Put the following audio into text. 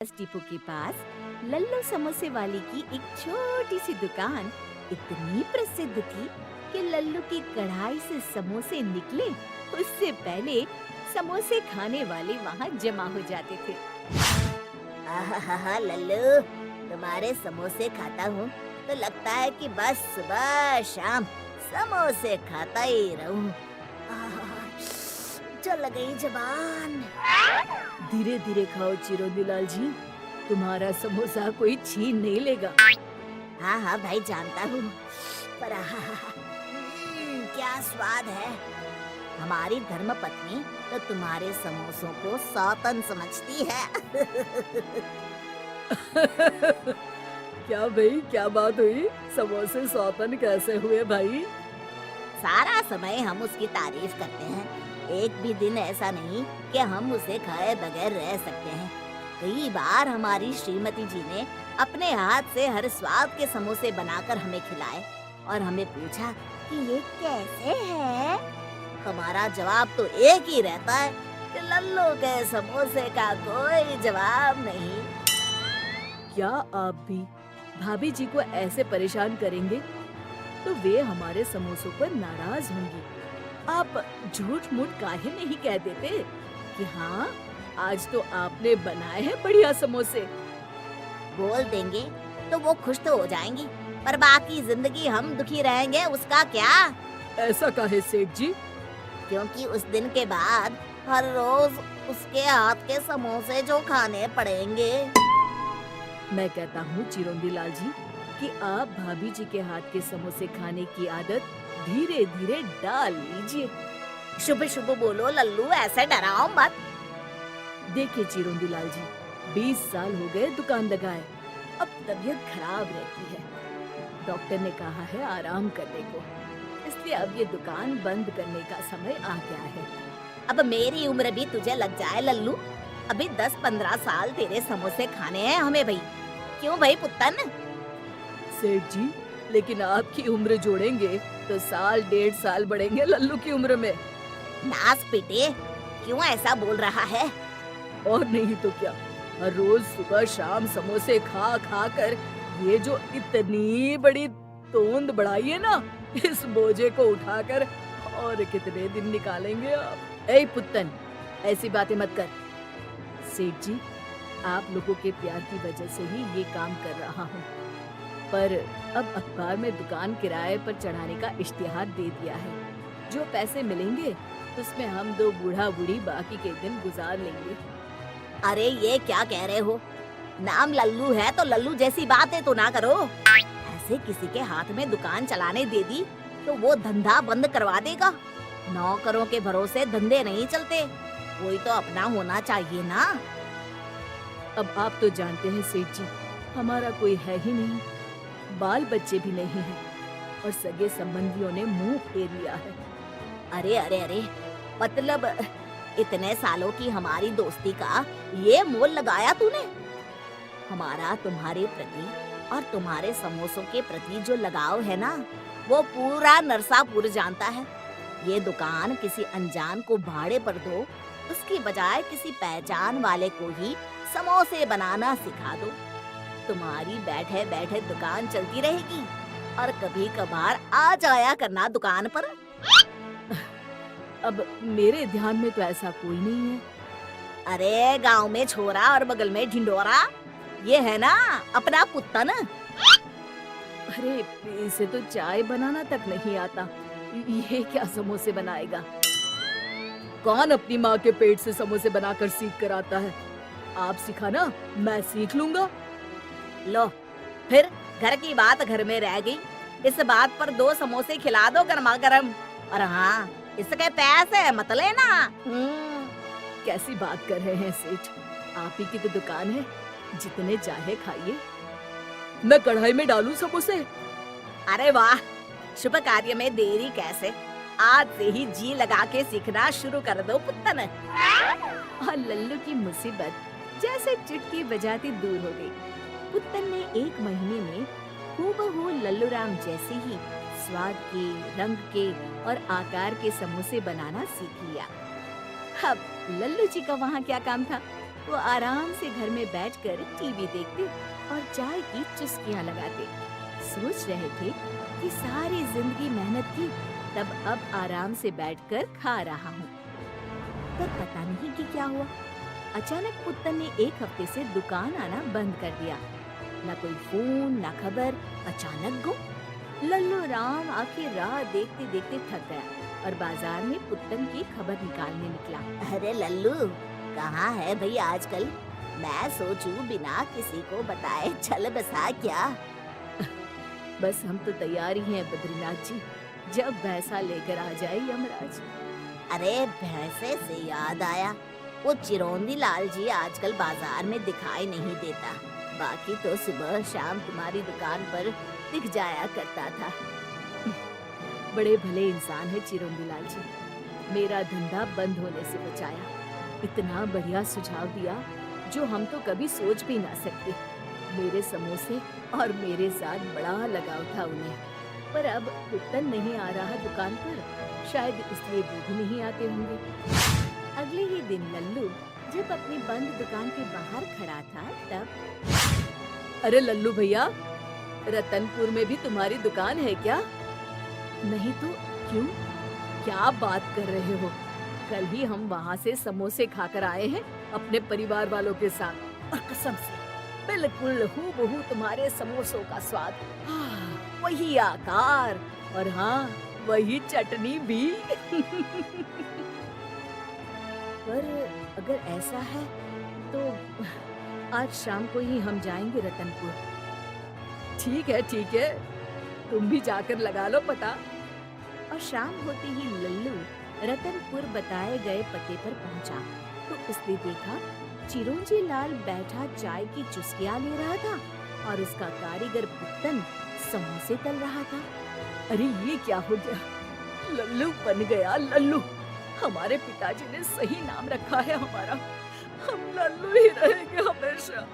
Bus depot के पास लल्लू समोसे वाले की एक छोटी सी दुकान इतनी प्रसिद्ध थी कि लल्लू की कढ़ाई से समोसे निकले उससे पहले समोसे खाने वाले वहाँ जमा हो जाते थे। आहा लल्लू, तुम्हारे समोसे खाता हूँ तो लगता है कि बस सुबह शाम समोसे खाता ही रहूं। जल गई जबान। धीरे धीरे खाओ चिरोनीलाल जी, तुम्हारा समोसा कोई छीन नहीं लेगा। हाँ हाँ भाई, जानता हूँ, पर क्या स्वाद है। हमारी धर्मपत्नी तो तुम्हारे समोसों को सौतन समझती है। क्या भाई, क्या बात हुई? समोसे सौतन कैसे हुए भाई? सारा समय हम उसकी तारीफ करते हैं, एक भी दिन ऐसा नहीं कि हम उसे खाए बगैर रह सकते हैं। कई बार हमारी श्रीमती जी ने अपने हाथ से हर स्वाद के समोसे बनाकर हमें खिलाए और हमें पूछा कि ये कैसे है। हमारा जवाब तो एक ही रहता है कि लल्लू के समोसे का कोई जवाब नहीं। क्या आप भी भाभी जी को ऐसे परेशान करेंगे तो वे हमारे समोसों पर नाराज होंगी। आप झूठ मूठ काहे नहीं कह देते कि हाँ, आज तो आपने बनाए हैं बढ़िया समोसे। बोल देंगे तो वो खुश तो हो जाएंगी, पर बाकी जिंदगी हम दुखी रहेंगे उसका क्या? ऐसा काहे सेठ जी? क्योंकि उस दिन के बाद हर रोज उसके हाथ के समोसे जो खाने पड़ेंगे। मैं कहता हूँ चिरोंदीलाल जी कि आप भाभी जी के हाथ के समोसे खाने की आदत धीरे धीरे डाल लीजिए। शुभ शुभ बोलो लल्लू, ऐसे डराओ मत। देखिए चिरोंदीलाल जी, 20 साल हो गए दुकान लगाए, अब तबीयत खराब रहती है। डॉक्टर ने कहा है आराम करने को, इसलिए अब ये दुकान बंद करने का समय आ गया है। अब मेरी उम्र भी तुझे लग जाए लल्लू, अभी 10-15 साल तेरे समोसे खाने हैं हमें भाई। क्यों भाई पुत्तन? सेठ जी, लेकिन आपकी उम्र जोड़ेंगे तो साल 1.5 साल बढ़ेंगे लल्लू की उम्र में। नास पीटे, क्यों ऐसा बोल रहा है? और नहीं तो क्या, हर रोज सुबह शाम समोसे खा खा कर ये जो इतनी बड़ी तोंद बढ़ाई है ना, इस बोझे को उठाकर और कितने दिन निकालेंगे आप? ए पुत्तन, ऐसी बातें मत कर। सेठ जी, आप लोगों के प्यार की वजह से ही ये काम कर रहा हूँ, पर अब अखबार में दुकान किराए पर चढ़ाने का इश्तिहार दे दिया है। जो पैसे मिलेंगे उसमें हम दो बूढ़ा बूढ़ी बाकी के दिन गुजार लेंगे। अरे ये क्या कह रहे हो? नाम लल्लू है तो लल्लू जैसी बातें तो ना करो। ऐसे किसी के हाथ में दुकान चलाने दे दी तो वो धंधा बंद करवा देगा। नौकरों के भरोसे धंधे नहीं चलते, कोई तो अपना होना चाहिए ना। अब आप तो जानते हैं सेठ जी, हमारा कोई है ही नहीं, बाल बच्चे भी नहीं हैं और सगे संबंधियों ने मुंह फेर लिया है। अरे अरे अरे, मतलब इतने सालों की हमारी दोस्ती का ये मोल लगाया तूने? हमारा तुम्हारे प्रति और तुम्हारे समोसों के प्रति जो लगाव है ना, वो पूरा नरसापुर जानता है। ये दुकान किसी अनजान को भाड़े पर दो, उसकी बजाय किसी पहचान वाले को ही समोसे बनाना सिखा दो। तुम्हारी बैठे बैठे दुकान चलती रहेगी और कभी कभार आ जाया करना दुकान पर। अब मेरे ध्यान में तो ऐसा कोई नहीं है। अरे गांव में छोरा और बगल में ढिंडोरा, ये है ना अपना पुत्तन। अरे इसे तो चाय बनाना तक नहीं आता, ये क्या समोसे बनाएगा? कौन अपनी माँ के पेट से समोसे बनाकर सीख कर आता है? आप सिखाना, मैं सीख लूंगा। लो, फिर घर की बात घर में रह गई। इस बात पर 2 समोसे खिला दो गर्मा गर्म, और हाँ, इसके पैसे मत लेना। कैसी बात कर रहे हैं सेठ, आप ही की तो दुकान है, जितने चाहे खाइए। मैं कढ़ाई में डालूं समोसे? अरे वाह, शुभ कार्य में देरी कैसे, आज से ही जी लगा के सीखना शुरू कर दो पुत्तन। और लल्लू की मुसीबत जैसे चुटकी बजाती दूर हो गई। पुत्तन ने 1 महीने में हूबहू लल्लू राम जैसे ही स्वाद के, रंग के और आकार के समोसे बनाना सीख लिया। अब लल्लू जी का वहाँ क्या काम था? वो आराम से घर में बैठकर टीवी देखते और चाय की चुस्कियां लगाते। सोच रहे थे कि सारी जिंदगी मेहनत की, तब अब आराम से बैठकर खा रहा हूँ। पर पता नहीं कि क्या हुआ, अचानक पुत्तन ने एक हफ्ते से दुकान आना बंद कर दिया। न कोई फोन न खबर, अचानक गुम। लल्लू राम आखिर राह देखते देखते थक गया और बाजार में पुत्तन की खबर निकालने निकला। अरे लल्लू, कहाँ है भाई आजकल? मैं सोचूं बिना किसी को बताए चल बसा क्या? बस हम तो तैयार ही हैं बद्रीनाथ जी, जब भैंसा लेकर आ जाए यमराज। अरे भैंसे से याद आया, वो चिरौंदी लाल जी आजकल बाजार में दिखाई नहीं देता। बाकी तो सुबह शाम तुम्हारी दुकान पर दिख जाया करता था। बड़े भले इंसान है चिरौंदी लाल जी, मेरा धंधा बंद होने से बचाया। इतना बढ़िया सुझाव दिया जो हम तो कभी सोच भी ना सकते। मेरे समोसे और मेरे साथ बड़ा लगाव था उन्हें। पर अब पुत्तन नहीं आ रहा दुकान पर, शायद इसलिए वो भी नहीं आते होंगे। अगले ही दिन लल्लू जब अपनी बंद दुकान के बाहर खड़ा था तब, अरे लल्लू भैया, रतनपुर में भी तुम्हारी दुकान है क्या? नहीं तो क्यों? क्या बात कर रहे हो? कल ही हम वहाँ से समोसे खाकर आए हैं अपने परिवार वालों के साथ, और कसम से बिल्कुल हूबहू तुम्हारे समोसों का स्वाद। वही आकार और हाँ, वही चटनी भी। पर अगर ऐसा है तो आज शाम को ही हम जाएंगे रतनपुर। ठीक है, तुम भी जाकर लगा लो पता। और शाम होते ही लल्लू रतनपुर बताए गए पते पर पहुंचा तो उसने देखा चिरौंजी लाल बैठा चाय की चुस्कियां ले रहा था और उसका कारीगर पुत्तन समोसे तल रहा था। अरे ये क्या हो गया? लल्लू बन गया लल्लू। हमारे पिताजी ने सही नाम रखा है हमारा। हम लल्लू ही रहेंगे हमेशा।